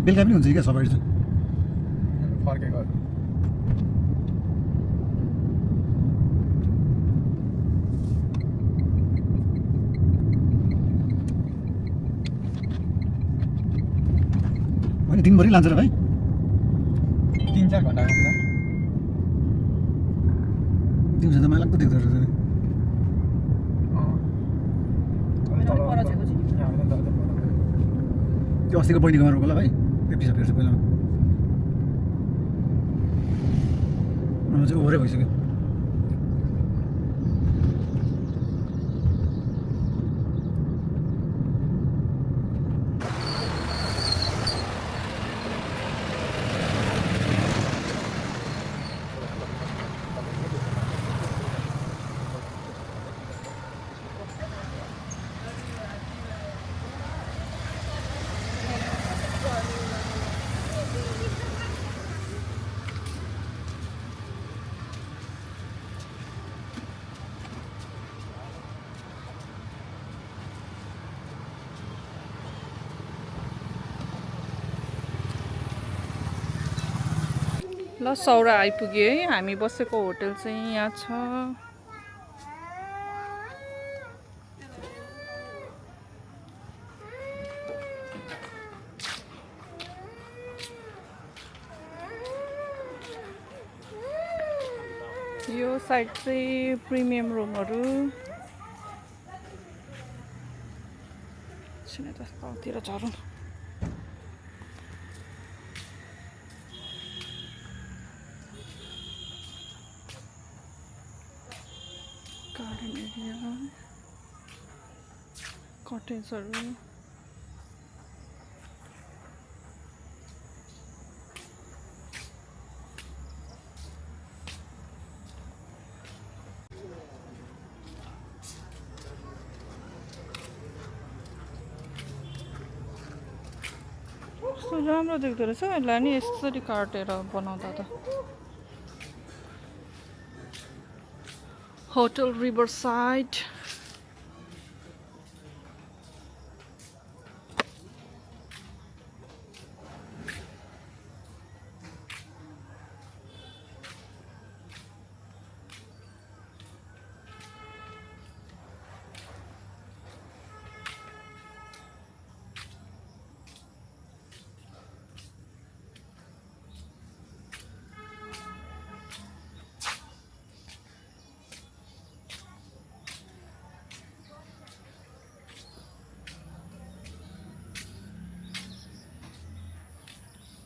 बेलुका पनि हुन्छ क्या सवारी चाहिँ फर्केको अनि दिनभरि लान्छ र भाइ 3-4 घन्टा हुन्छ दिउँसो त मलाई लाग्दो देख्दो रहेछ त्यो अस्तिको बहिनीकोमा रोक होला भाइ त्यो पिसा फेर्छ पहिलामा चाहिँ ओभरै भइसक्यो ल सौरा आइपुग्यो है हामी बसेको होटल चाहिँ यहाँ छ यो साइड चाहिँ प्रिमियम रुमहरु छिने त कतिर झरौँ गार्डन एरिया कटेजहरु कस्तो राम्रो देख्दो रहेछ यसलाई नि यसरी काटेर बनाउँदा त होटल रिभरसाइड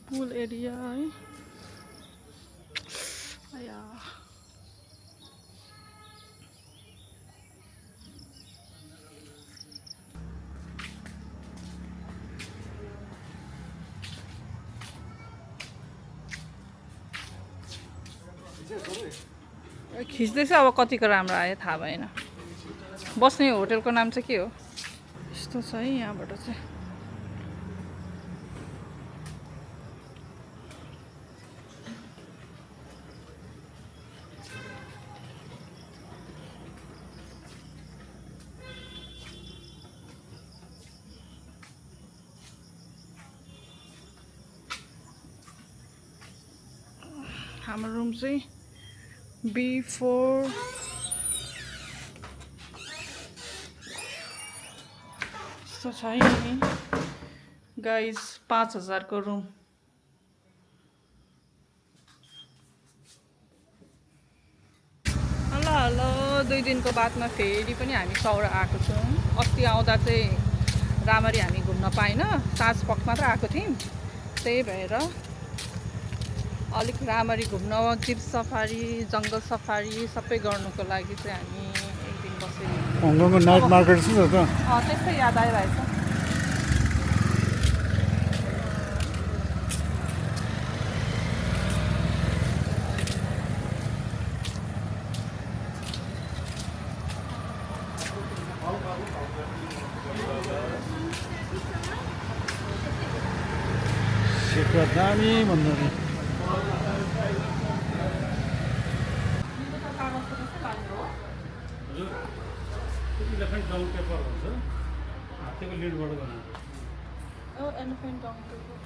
पूल एरिया है आया खिच्दैछ अब कतिको राम्रो आयो थाहा भएन बस्ने होटलको नाम चाहिँ के हो यस्तो छ है यहाँबाट चाहिँ हाम्रो रुम चाहिँ B4 यस्तो छ नि गाइस 5000 को रुम हेलो हेलो 2 दिनको बादमा फेरि पनि हामी सौरा आएको छौँ अस्ति आउँदा चाहिँ राम्ररी हामी घुम्न पाइन साँझ पख मात्र आएको थियौँ त्यही भएर अलिक राम्ररी घुम्न जिप सफारी जंगल सफारी सबै गर्नुको लागि चाहिँ हामी एक दिन बसेको हङकङको नाइट मार्केट छ त त्यस्तै याद आइरहेछ सेक्टर दामी भन्दा नि एलिफेन्ट डाउन पेपर भन्छ हात्तीको लिडबाट बनाएको एलिफेन्ट डाउन पेपर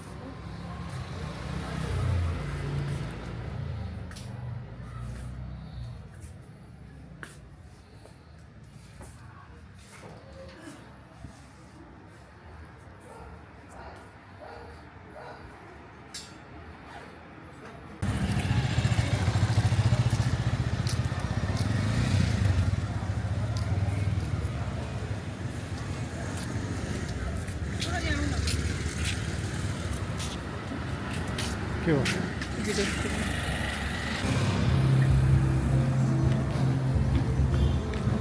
के हो भिडियो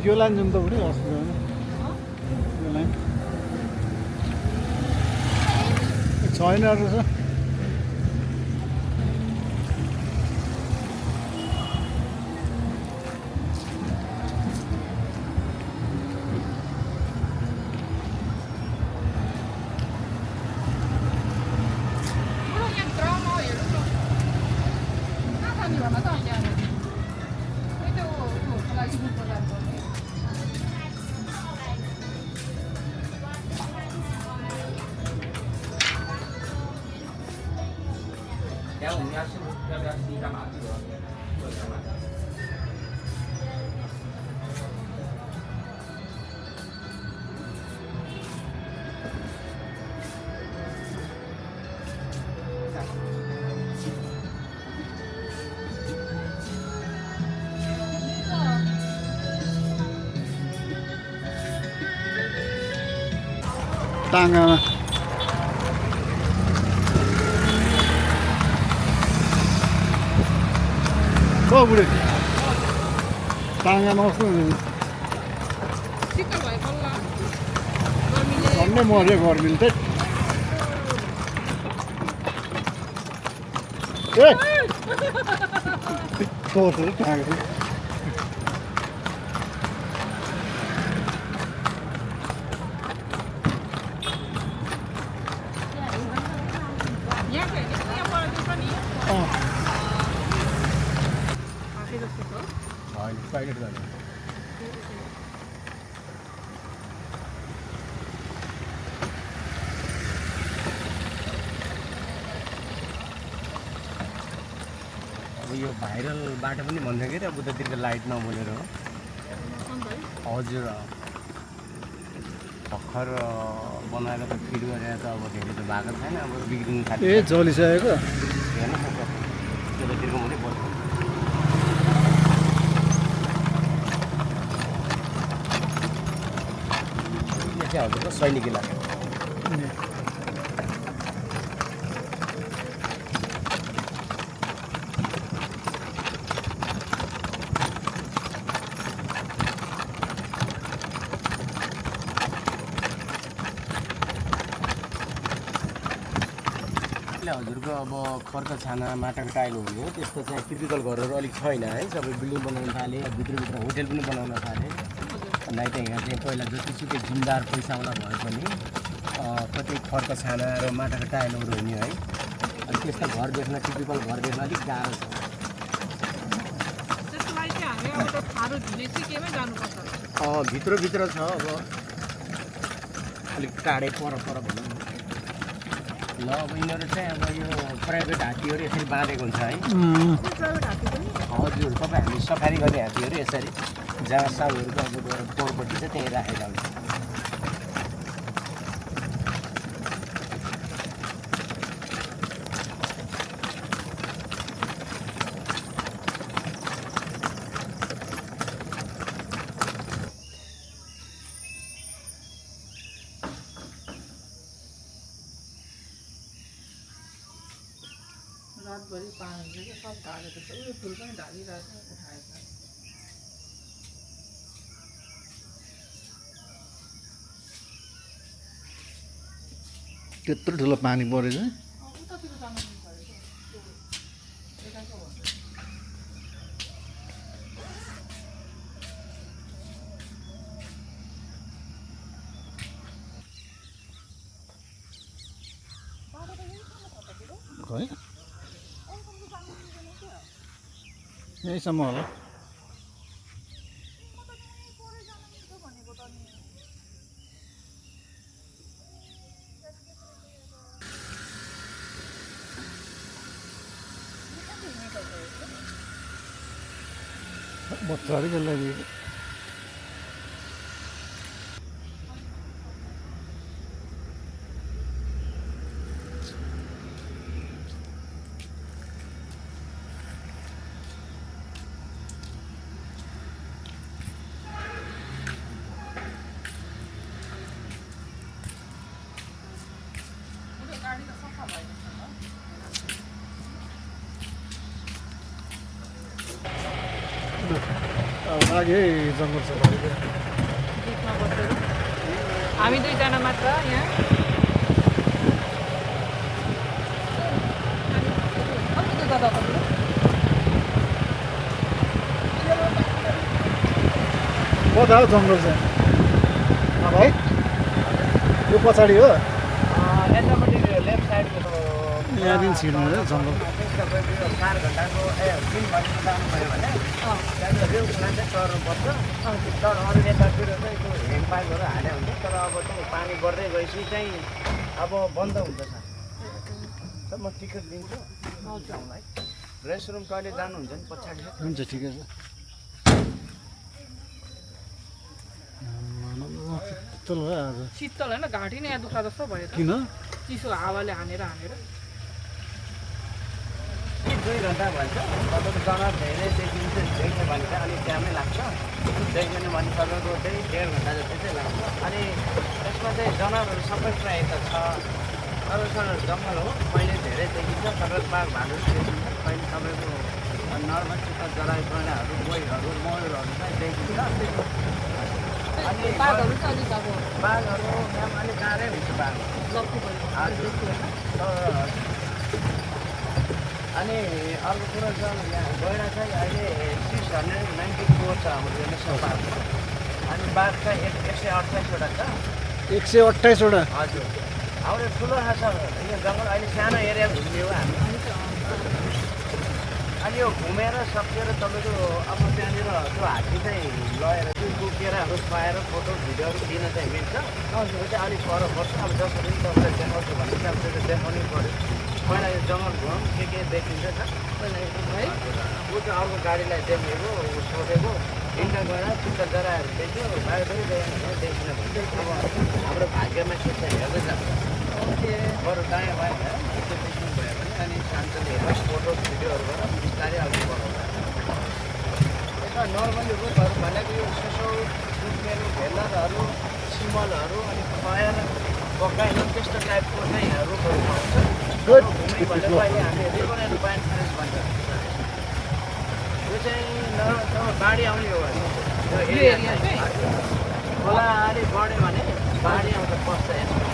यो लाइन जाउँ त बुढी अस्ति होइन यो लाइन छैन रहेछ टाङ्गामा ओ बुढी टाङ्गामा कस्तो हुन्छ शीतल भयो बल्ल झन्डै मर्यो गर्मीले त्यही ए सोच टाङ्गा टॉयलेट जाने अब यो भाइरल बाटो पनि भन्छ कि अब उतातिरको लाइट नबोलेर हो हजुर भर्खर बनाएर त फिट गरेर त अब धेरै त भएको छैन अब बिग्रिनु थाल्यो ए जलिसकेको हेर्नु त्यतातिरको मात्रै पर्छ चाहिँ हजुरको सैनिकी लाग्यो हजुरको अब खर्च छाना माटाको टाइल हुने त्यस्तो चाहिँ टिपिकल घरहरू अलिक छैन है सबै बिल्डिङ बनाउन थाले भित्रभित्र होटेल पनि बनाउन थाले नाइट यहाँ चाहिँ पहिला जतिसुकै जिम्मेदार पैसावाला भए पनि कतै खर्च छाना र माटाको टाइलहरू हुने है अनि त्यस्तो घर देख्न टिपिकल घर देख्न अलिक गाह्रो छ त्यसलाई चाहिँ हामी अब त थारू झुले चाहिँ केमै जानुपर्छ भित्रभित्र छ अब अलिक टाढै पर भनौँ ल अब यिनीहरू चाहिँ अब यो प्राइभेट हात्तीहरू यसरी बाँधेको हुन्छ है प्राइभेट हात्ती पनि हजुर तपाईँ हामी सफारी गर्ने हात्तीहरू यसरी जहाँ साउहरूको अब गएर पोहोरपट्टि चाहिँ त्यहीँ राखेका हुन्छ रातभरि पानी चाहिँ सब ढालेको छ उयो फुल पनि ढालिरहेको छ उठाएको त्यत्रो ठुलो पानी परेछ उतातिर जानु पऱ्यो है यहीसम्म होला बच्चाहरू खेल्दाखेरि गाडी त सफा भएको छ लागे जङ्गल सफारी जिपमा बसेर हामी दुईजना मात्र यहाँ कति दुःख तपाईँको कता हो जङ्गल चाहिँ भाइ यो पछाडि हो यतापट्टि लेफ्ट साइडको यहाँदेखि छिर्नु हो जङ्गल 4 घन्टाको 3 घन्टा जानुभयो भने त्यहाँनिर रेउ प्लान चाहिँ चढ्नुपर्छ तर अरू यतातिर चाहिँ त्यो ह्यान्ड पाइपहरू हाले हुन्छ तर अब चाहिँ पानी बढ्दै गएपछि चाहिँ अब बन्द हुन्छ सर म टिकट दिन्छु है रेस्टरुम टोइलेट जानुहुन्छ नि पछाडि हुन्छ ठिकै छ शीतल भयो आज शीतल होइन घाँटी नै यहाँ दुःख जस्तो भयो त किन चिसो हावाले हानेर 2 घन्टा भन्छ तपाईँको जनावर धेरै देखिन्छ देख्छ भने चाहिँ अलिक टाइमै लाग्छ देख्दैन भने तपाईँको चाहिँ 1.5 घन्टा जति चाहिँ लाग्छ अनि यसमा चाहिँ जनावरहरू सबै प्रायः त छ अरू जङ्गल हो पहिले धेरै देखिन्छ तपाईँको बाघ भालु देखिन्छ पहिले तपाईँको नर्मल चित्त जराई गैँडाहरू गोहीहरू मयुरहरू चाहिँ देखिन्छ अनि बाघहरू चाहिँ अलिक अब बाघहरू यहाँ अलिक गाह्रै हुन्छ बाघ हजुर अनि अर्को कुरो छ यहाँ गैँडा चाहिँ अहिले 694 छ हाम्रो नेसनल पार्क अनि बाघ चाहिँ 128वटा छ 128 वटा हजुर हाम्रो ठुलो छ यो जङ्गल अहिले सानो एरिया घुम्ने हो हामी अनि यो घुमेर सकेर तपाईँको अब त्यहाँनिर त्यो हात्ती चाहिँ लगेर त्यो केराहरू खुवाएर फोटो भिडियोहरू दिन चाहिँ मिल्छ त्यो चाहिँ अलिक पर पर्छ अब जसरी तपाईँलाई देखाउँछु भने चाहिँ अब त्यो देखाउनै पऱ्यो पहिला यो जङ्गल घुम के देखिन्छ त पहिला है ऊ चाहिँ अर्को गाडीलाई देखेको ऊ सोधेको हिँड्न गएर चित्त जराहरू देख्यो बाहिर पनि देखिन भने अब हाम्रो भाग्यमा के चाहिँ हेर्दै जान्छ बरु दायाँ भयो त्यो देख्नु भयो भने अनि शान्तले हेरेर फोटो भिडियोहरू गरेर बिस्तारै अघि बढाउँछ यसमा नर्मली रुखहरू भनेको यो सेसो सुत्केहरू भेलरहरू सिमलहरू अनि खुवाएर पकाएर त्यस्तो टाइपको चाहिँ रुखहरू पाउँछ घुम्ने भनेको अहिले हामीले रिभर पाइन फरेस्ट भन्छ यो चाहिँ बाढी आउने हो यो एरिया चाहिँ खोला अलिक बढ्यो भने बाढी आउँछ पस्छ यसमा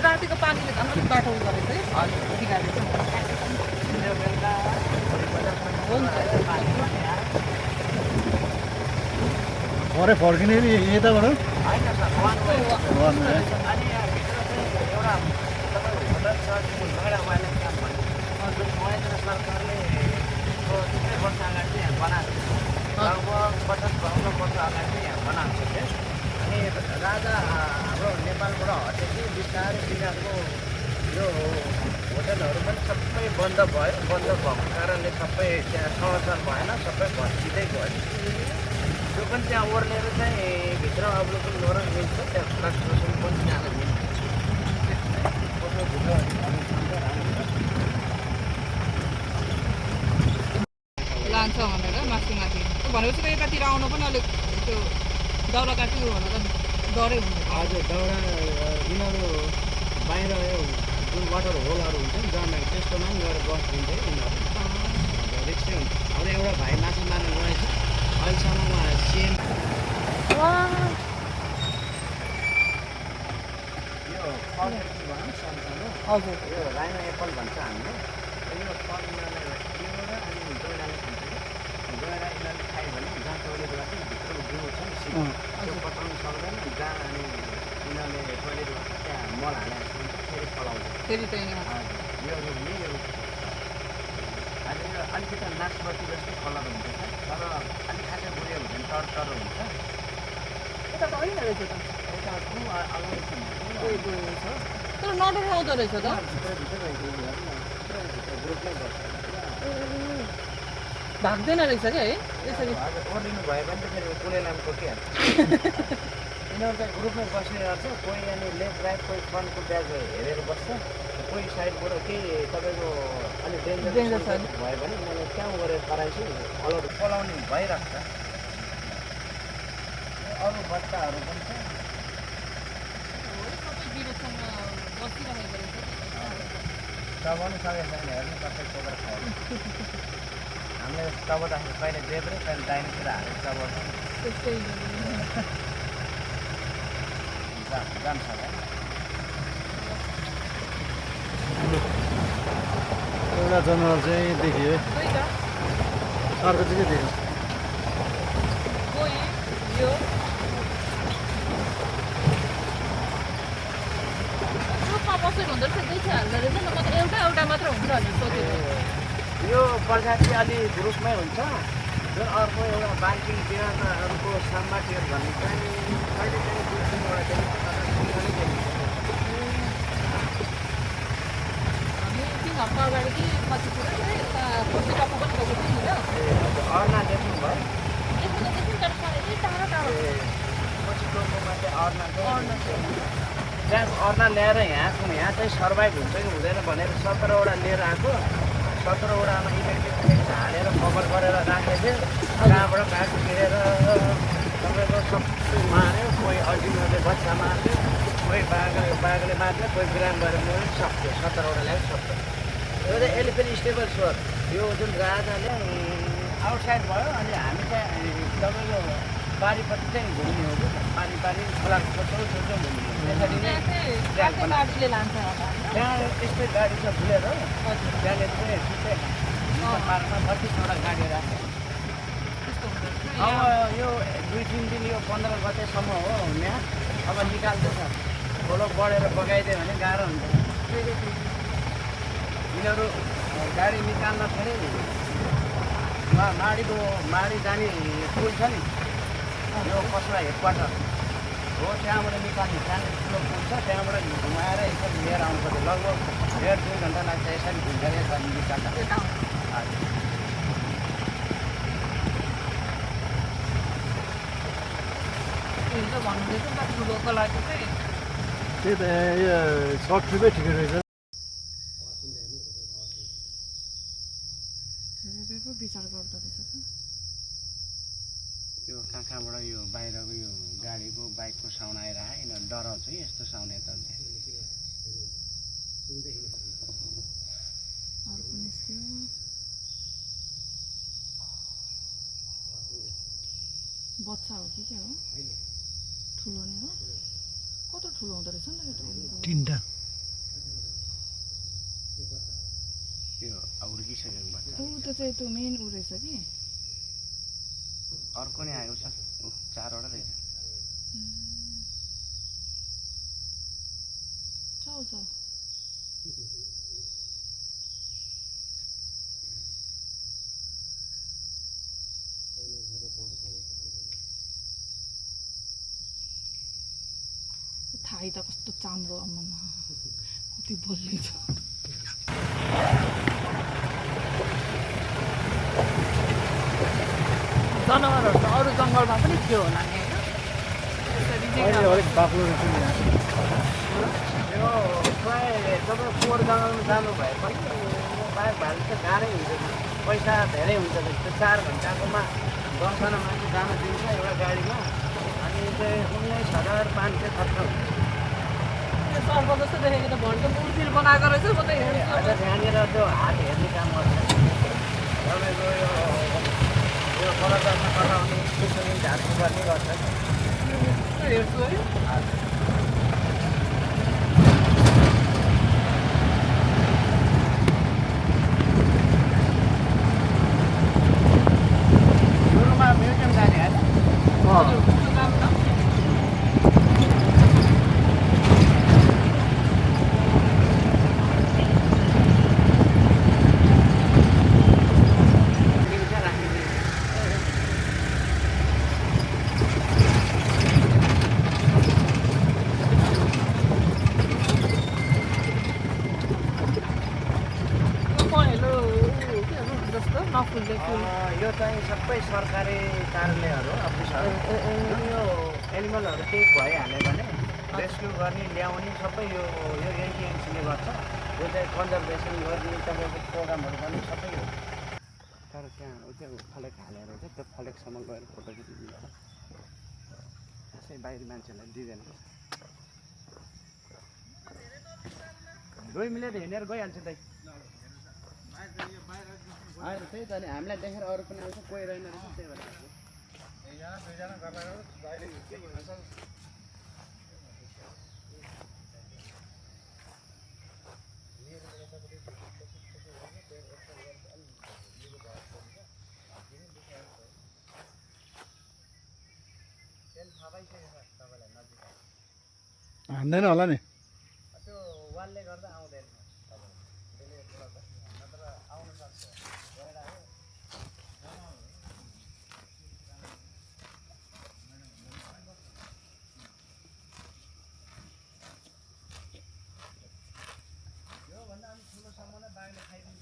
रातिको पानीले झन् अलिक बाटो गरेको है बिगारेको बेलुका भरे फर्किने नि यताबाट होइन सर अनि यहाँभित्र चाहिँ एउटा तपाईँको होटल छ गैँडा वाइल्ड क्याम्प भन्ने महेन्द्र सरकारले 2 वर्ष अगाडि चाहिँ यहाँ बनाएको थियो लगभग 50-52 वर्ष अगाडि चाहिँ यहाँ बनाएको थियो अनि राजा हाम्रो नेपालबाट हटेपछि बिस्तारै तिनीहरूको यो होटलहरू पनि सबै बन्द भयो बन्द भएको कारणले सबै त्यहाँ संरक्षण भएन सबै भत्किँदै गयो त्यो पनि त्यहाँ ओर्लेर चाहिँ भित्र अवलोकन गरेर मिल्छ त्यहाँ कन्स्ट्रक्सन पनि जान मिल्छ लान्छ भनेर माथि भनेपछि त यतातिर आउनु पनि अलिक त्यो दाउरा काट्यो भनेर डरै हुने हजुर दाउरा यिनीहरू बाहिर जुन वाटर होलहरू हुन्छ नि जहाँ त्यस्तोमा पनि गएर बसिदिन्छ यिनीहरू रिक्सै हुन्छ हाम्रो एउटा भाइ माछा मार्न गएछ अहिलेसम्म उहाँ सेम यो फल भनौँ सानो हजुर यो राइनो एप्पल भन्छ हामीले यो फल यिनीहरूले किनेर अनि गैँडाले खान्छ कि गएर यिनीहरूले खायो भने जहाँ टोइलेट गर्छ भित्रको जिउ छ नि सिट त्यो पचाउनु सक्दैन जहाँ अनि यिनीहरूले टोइलेट गर्छ त्यहाँ मल हालेको हुन्छ फेरि फलाउँछ फेरि चाहिँ यहाँ यो रुखले यो अहिले यो अलिकति नासपति जस्तो कलर हुन्छ तर अलिक खासै बुढ्यो भने तर हुन्छ यता त होइन रहेछ त यता अलगै छ तर नडराउँदो रहेछ त ग्रुपमै गर्छ भाग्दैन रहेछ क्या है यसरी ओर्लिनु भयो भने त फेरि कुनै नाम टोकिहाल्छ यिनीहरू चाहिँ ग्रुपमै बस्ने गर्छ कोही अनि लेफ्ट राइट कोही फ्रन्टको ब्याग हेरेर बस्छ कोही साइडबाट केही तपाईँको अलिक डेन्जर भयो भने मैले त्यहाँ गरेर कराएछु अलग पलाउने भइरहेको छ अरू बच्चाहरू पनि छ दबाउनु सकेको छैन हेर्नु सबै छोडेर खायो हामीले चबाउँदाखेरि कहिले देब्रे कहिले दाहिनेतिर हालेर चबाउँछ त्यस्तै जान्छ होला एउटा जनावर चाहिँ देखियो दुईटा अर्को चाहिँ के देखियो कोही यो ग्रुपमा बसेको हुँदो रहेछ दुई चाहिँ हाल्दो रहेछ नि म त एउटा मात्र हुन्छ भनेर सोचेको यो प्रजाति अलि ग्रुपमै हुन्छ जुन अर्को एउटा बाल्टिङ बिरालोहरूको साम्बाटियर भन्ने चाहिँ कहिले काहीँ दुई तिनवटा देखिन्छ हामी 3 हप्ता अगाडि कि पछितिर यता खुसी टप्पु पनि गएको थियौँ नि त अर्ना देख्नु भयो यसमा त देखिन तर साह्रै टाढो टाढो पछि टोकोमा चाहिँ अर्ना त्यहाँ अर्ना ल्याएर यहाँ चाहिँ सर्भाइभ हुन्छ कि हुँदैन भनेर 17वटा लिएर आएको 17वटामा इलेक्ट्रिक हालेर कभर गरेर राखेको थियो कहाँबाट काग गिरेर तपाईँको सब मार्यो कोही अल्टिमेटले बच्चा मार्थ्यो कोही बाघले मार्थ्यो कोही बिराम गरेर मर्यो सक्थ्यो 17वटा ल्यायो सक्थ्यो यो चाहिँ एलिफेन्ट स्टेबल स्वर यो जुन राजाले आउटसाइड भयो अनि हामी चाहिँ तपाईँको बारीपट्टि चाहिँ घुम्ने हो कि बारी खोलाको छेउछेउ घुम्ने हो त्यसरी नै गाडीले लान्छ त्यहाँ यस्तै गाडी छ फुलेर त्यहाँनिर चाहिँ ठिकै पार्कमा 32वटा गाडी राख्छ अब यो 2-3 दिन यो 15 गतेसम्म हो यहाँ अब निकाल्दैछ खोलो बढेर बगाइदियो भने गाह्रो हुन्छ यिनीहरू गाडी निकाल्दाखेरि माडी जाने पुल छ नि यो कसला हेडक्वार्टर हो त्यहाँबाट निकाल्ने सानो ठुलो पुल छ त्यहाँबाट घुमाएर यसरी लिएर आउनुपर्छ लगभग 1.5-2 घन्टा लाग्छ यसरी घुमेर यसरी निकाल्दा भन्नुहुँदैछ नि त ठुलोको लागि चाहिँ त्यही त यो सर्ट ट्रिपै ठिकै रहेछ विचार गर्दो रहेछ त यो कहाँबाट यो बाहिरको यो गाडीको बाइकको साउन्ड आइरह यिनीहरू डराउँछ कि यस्तो साउन्ड यता अर्को निस्क्यो बच्चा हो कि क्या हो ठुलो नै हो कत्रो ठुलो हुँदो रहेछ नि त यो 3टा यो हुर्किसकेको बच्चा ऊ त चाहिँ त्यो मेन ऊ रहेछ कि अर्को नै आएको छ 4वटा रहेछ चाउ थाहै त कस्तो चाम्रो आम्मामा कति बोल्ने छ जनावरहरू त अरू जङ्गलमा पनि थियो होला नि होइन अलिक बाक्लो रहेछ नि यहाँ यो प्रायः तपाईँ पोहोर जङ्गलमा जानु भए पनि बाघ भालु चाहिँ गाह्रै हुन्छ पैसा धेरै हुन्छ त्यो 4 घन्टाकोमा 10जना मान्छे जानु दिन्छ एउटा गाडीमा अनि चाहिँ 19,500 खर्च हुन्छ सर्प जस्तो देखेको त भन्छ मूर्ति बनाएको रहेछ म त हेर्छु अझ त्यहाँनिर त्यो हात हेर्ने काम गर्छ तपाईँको यो बलदासमा कराउने त्यसरी झाँक्री गर्ने गर्छ हेर्छु है सुरुमा म्युजियम जाने होइन यो चाहिँ सबै सरकारी कार्यालयहरू अफिसहरू यो एनिमलहरू केही भइहाल्यो भने रेस्क्यु गर्ने ल्याउने सबै यो एनटिएनसीले गर्छ यो चाहिँ कन्जर्भेसन गर्ने तपाईँको प्रोग्रामहरू गर्ने सबै हो तर त्यहाँ त्यो फलेक हालेर चाहिँ त्यो फलेकसम्म गएर फोटो खिचिदिन्छ त्यसै बाहिरी मान्छेलाई दिँदैन 2 मिनट हिँडेर गइहाल्छ दाइ होइन त्यही त नि हामीलाई देखेर अरू पनि आउँछ कोही रहेन रहेछ त्यही भएर एकजना दुईजना गर्दा बाहिर के भन्छ हान्दैन होला नि त्यो वालले गर्दा आउँदैन त्यसले नत्र आउन सक्छ योभन्दा अलिक ठुलोसम्म नै बाघले खाइदिन्छ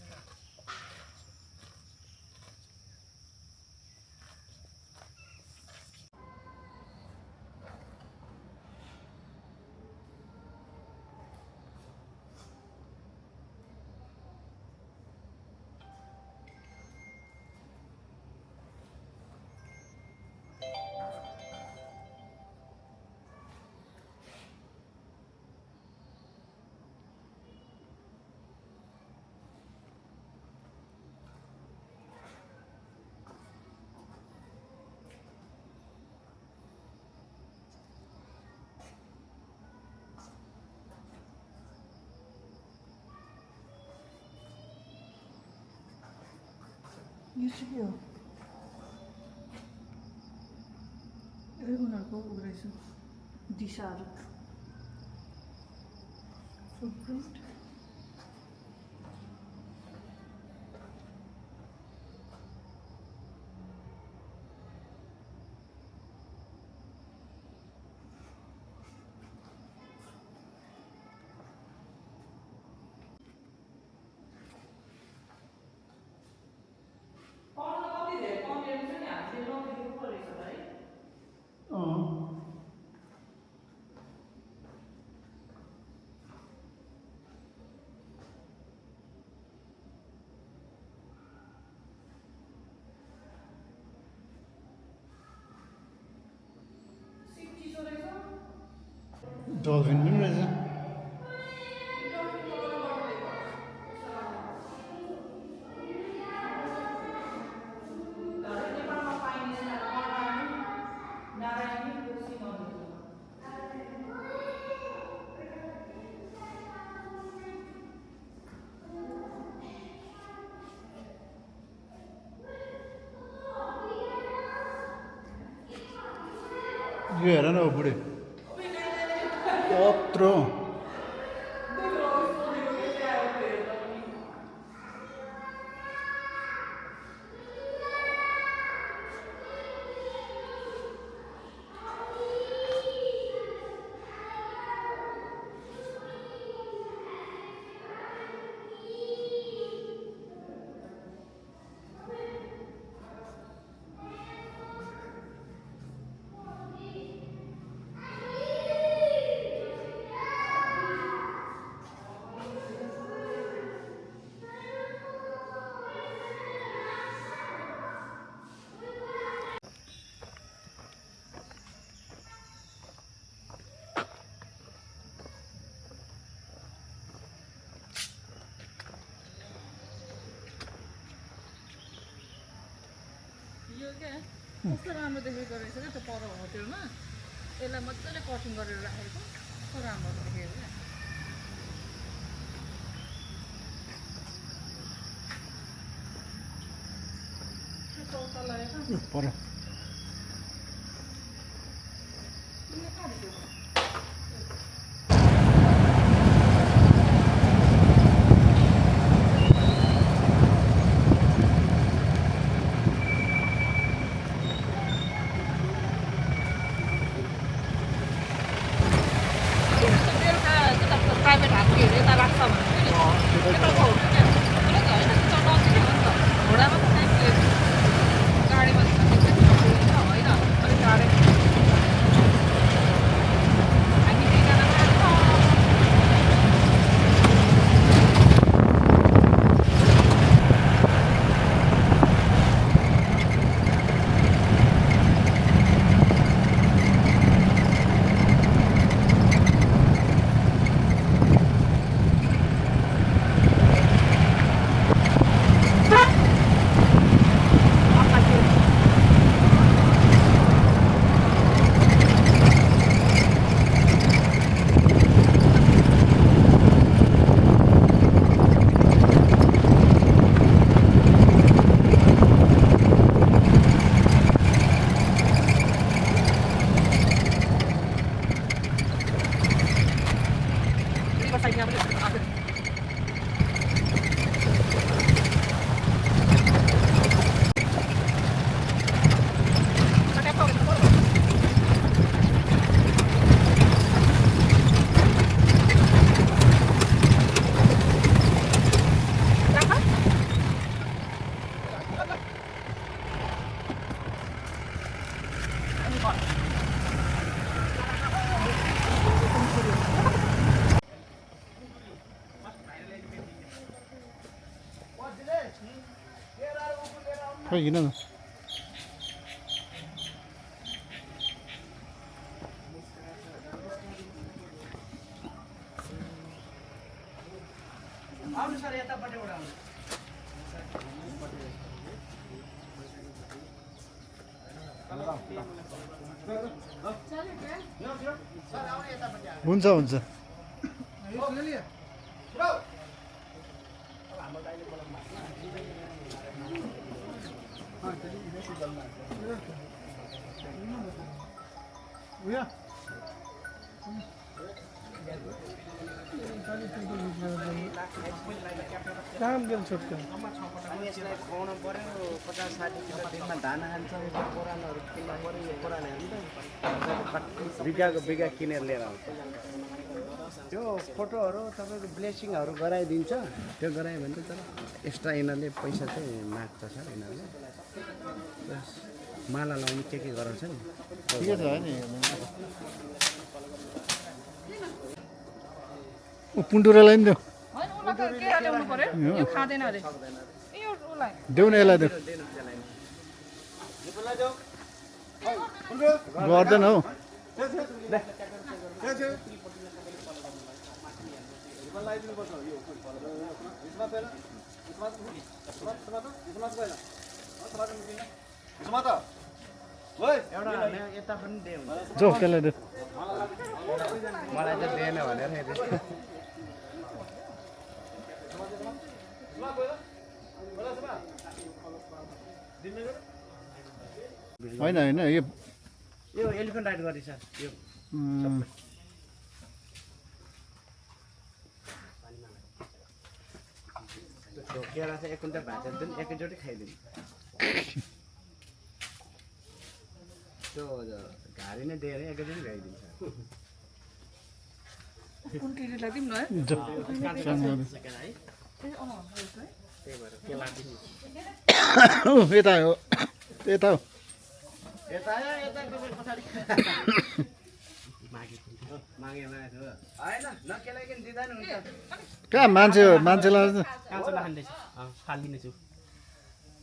यो चाहिँ के हो उनीहरूको उ रहेछ दिशाहरू फुटप्रिन्ट डल्फिन पनि रहेछ यो हेर न हो बुढे यत्रो यो क्या कस्तो राम्रो देखेको रहेछ क्या त्यो पर होटेलमा यसलाई मजाले कटिङ गरेर राखेको कस्तो राम्रो देखेको क्या चौताला रहेछ पर प्राइभेट हात्तीहरू यता लाग्छ भने यता होइन नजिकै हो नि त घोडामा त गाडीमा होइन अलिक टाढै खै किन न आउनु सर यतापट्टिबाट आउनु हुन्छ हुन्छ काम गेल छोटो अनि यसलाई खुवाउनु पर्यो 50-60 किलो दिनमा धान खान्छ यो कोरालहरू किन्नु पर्यो यो कोरालहरू बिगा किनेर लिएर आउँछ त्यो फोटोहरू तपाईँको ब्लेसिङहरू गराइदिन्छ त्यो गरायो भने चाहिँ तर एक्स्ट्रा यिनीहरूले पैसा चाहिँ माग्छ सर यिनीहरूले प्लस माला लाउनु के गराउँछ नि ठिकै छ नि पुन्टुरालाई नि देऊ होइन उसलाई त केरा ल्याउनु पर्यो यो खाँदैन अरे ए यो उसलाई देऊ न यसलाई देऊ गर्दैन हौ एउटा यता पनि दे हुन्छ जाऊ त्यसलाई देऊ मलाई त दिएन भनेर होइन होइन यो एलिफेन्ट राइड गरेँ सर यो केरा चाहिँ एक कुन्टल भात दिन एकैचोटि खाइदिनु त्यो घारी नै दिएर एकैचोटि खाइदिन्छ कुन्टीलाई दिउँ न है यता हो यता हो यता पछाडि मागे होइन नकेलाइकन दिँदा नि हुन्छ कहाँ मान्छेलाई काँचो नखाँदैछ फालिदिनेछु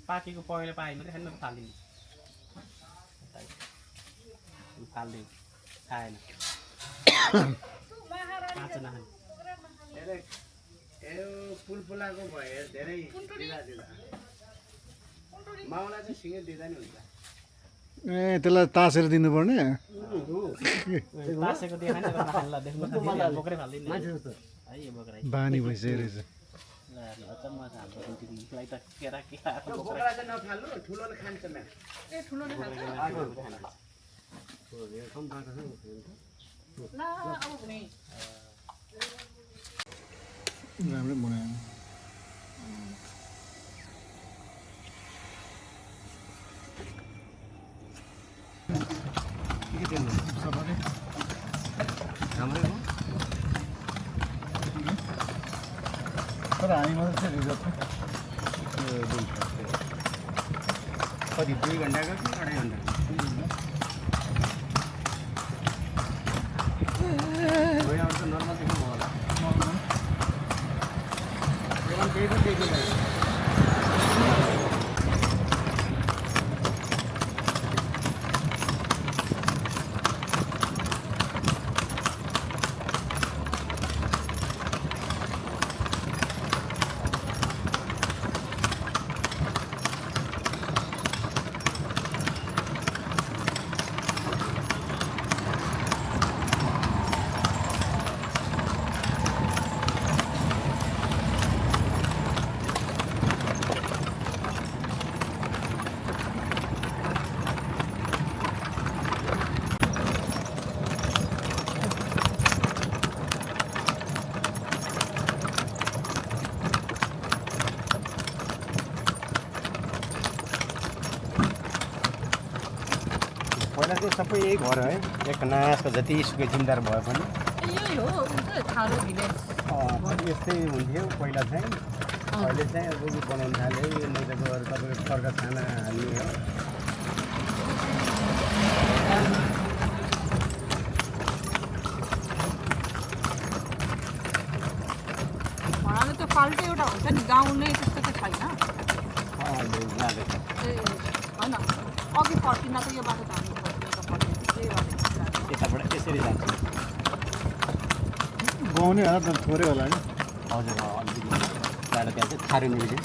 पाकेको पहेँलो पाएँ मात्रै खानु फालिदिने फाल्दै खाएन काँचो नखाने यो फुलफुलाको भयो धेरै दिँदा माउलाई चाहिँ सिँगै दिँदा नि हुन्छ ए त्यसलाई तासेर दिनुपर्ने तासेको देखाएन नखानु देख्नु बोक्रै फाल्दिने है यो बोक्रै बानी भइसकेको रहेछ अचम्म छ हाम्रो कुन्टीलाई त केरा बोक्रा चाहिँ नफाल्नु ठुलोले खान्छ म्याम ए ठुलो नै खान्छ ल अब भने राम्रै बनायो राम्रै हो तर हामी मात्रै चाहिँ रिजर्भ कति 2 घन्टाको कि 2.5 घन्टा त नर्मल देख्नु होला केही पनि देखिँदैन पहिला चाहिँ सबै यही घर है एक नासको जतिसुकै जिम्मेदार भए पनि यही हो थारो भिलेज यस्तै हुन्थ्यो पहिला चाहिँ अहिले चाहिँ अब बनाउनु थाल्यो यो मैदाको तपाईँको खर्का खाना हाल्ने हो भन्नाले त्यो फाल्टै एउटा हुन्छ नि गाउँ नै त्यस्तो चाहिँ छैन अहिले जाँदैछ ए होइन अघि फर्किँदा त यो बाटो त्यही भएर यताबाट यसरी जान्छ गाउने होला त थोरै होला नि हजुर अलिकति बाटो त्यहाँ चाहिँ थारू निस्क्यो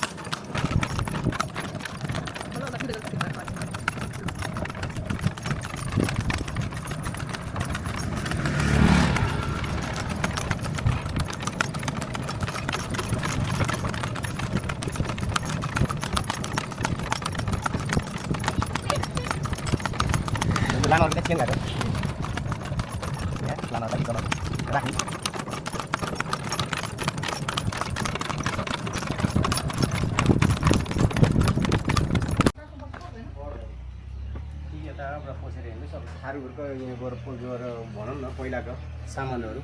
Lano kita cium nggak tuh? Ya, lano lagi kalau gerak nih. यताबाट पसेर हेर्नुहोस् अब थारूहरूको यहाँ गएर भनौँ न पहिलाको सामानहरू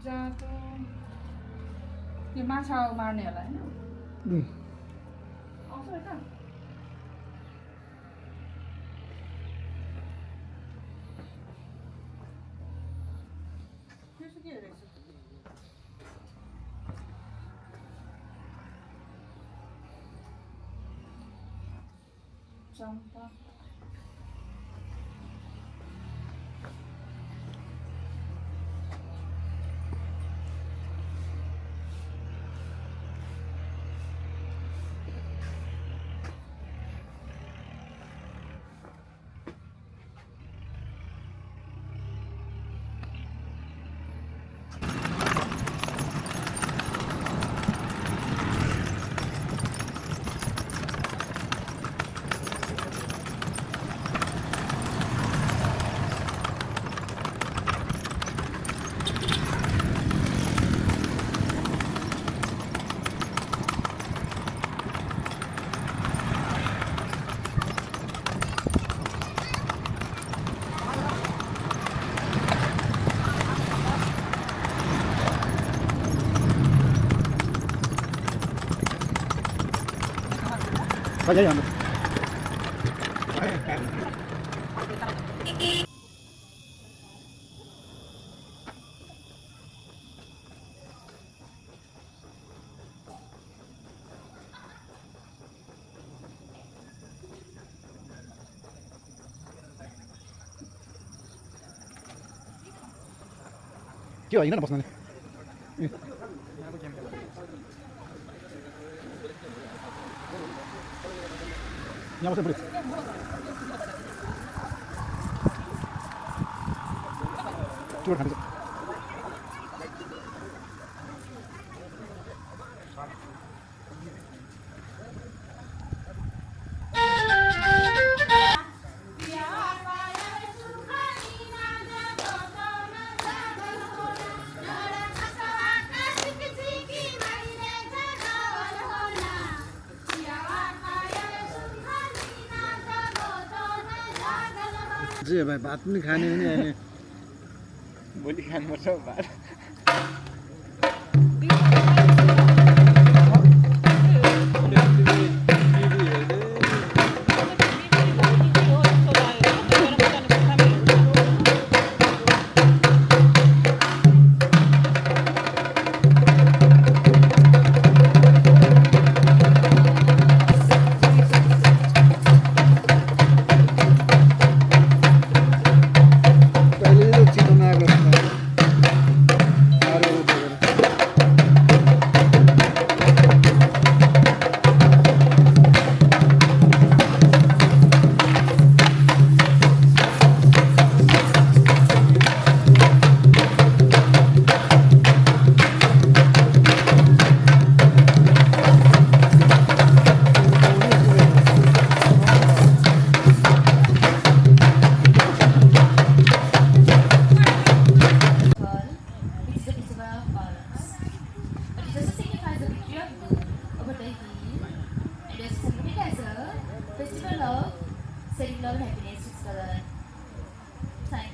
जातो यो माछा मार्ने होला होइन आउँछ यता के रहेछ चम्पा Kau jadi mana? Kyo, ini apa sebenarnya? यहाँ बस्नु पऱ्यो चोर खान्छ जे भाइ भात पनि खाने हो नि अहिले भोलि खानुपर्छ भात Setting love and happiness with color. Thank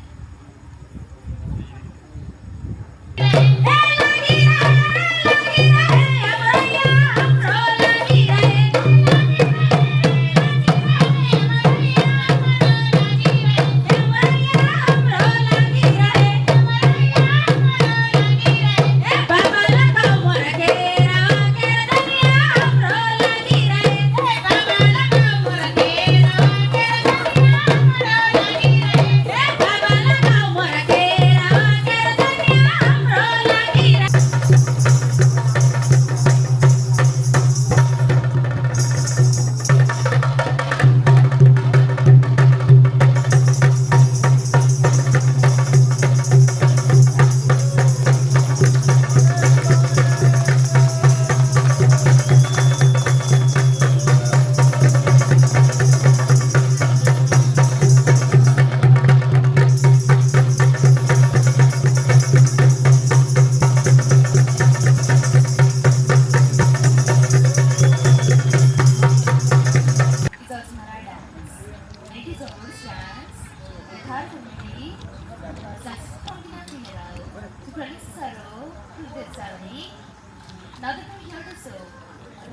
you.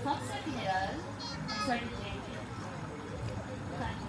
Thompson Mineral, 33. Thank you.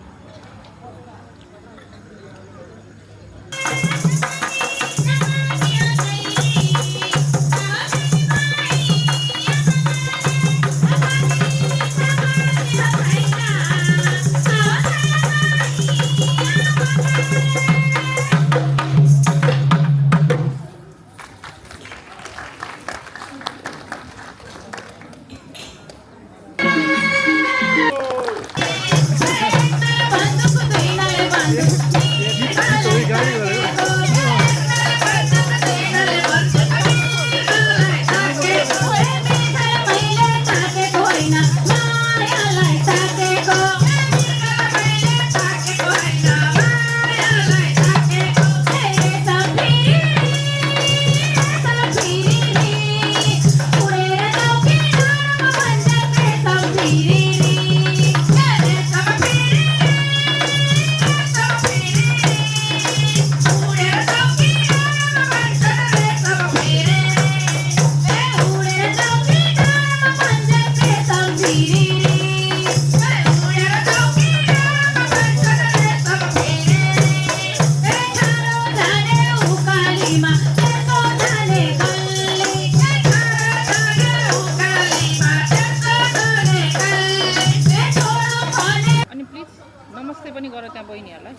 अनि प्लिज नमस्ते पनि गर त्यहाँ बहिनीहरूलाई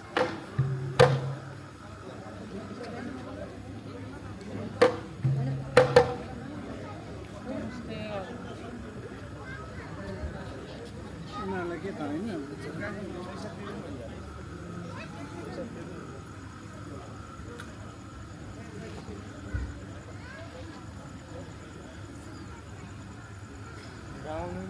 नमस्ते उनीहरूलाई के थाहा होइन गाउनु